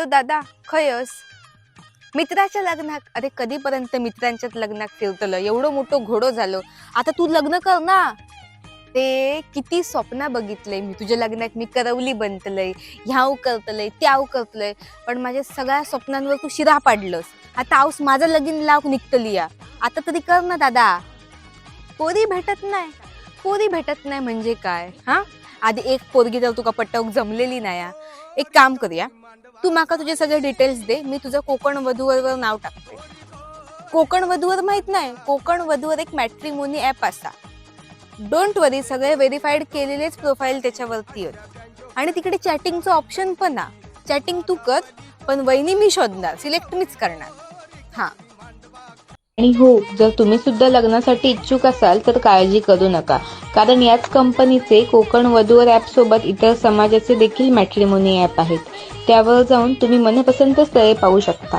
दादा खयस मित्राच्या लग्नाक. अरे कधीपर्यंत मित्रांच्याच लग्नाक फिरतलं, एवढं मोठं घोडं झालं. आता तू लग्न कर ना. ते किती स्वप्न बघितलंय मी तुझ्या लग्नात. मी करवली बनतलंय, ह्याव करतलंय, त्याव करतलंय, पण माझ्या सगळ्या स्वप्नांवर तू शिरा पाडलंस. आता आऊस माझं लगीन लाव निघतली या. आता तरी कर ना दादा. पोरी भेटत नाही. पोरी भेटत नाही म्हणजे काय हा? आधी एक पोरगी जर तुका पटवूक जमलेली नाही, एक काम करूया, तू माका तुझे सगळे डिटेल्स दे, मी तुझं कोकण वधूवर नाव टाकते. कोकण वधूवर माहित नाही? कोकण वधूवर एक मॅट्रिमोनी ऍप असा. डोंट वरी, सगळे व्हेरीफाईड केलेलेच प्रोफाईल त्याच्यावरती आहेत. आणि तिकडे चॅटिंगचं ऑप्शन पण आहे. चॅटिंग तू कर, पण वहिनी मी शोधणार, सिलेक्ट मीच करणार. हा. आणि हो, जर तुम्ही सुद्धा लग्नासाठी इच्छुक असाल तर काळजी करू नका, कारण याच कंपनीचे कोकण वधूवर ॲप सोबत इतर समाजाचे देखील मॅट्रिमोनी ॲप आहेत. त्यावर जाऊन तुम्ही मनपसंत स्थळे पाहू शकता.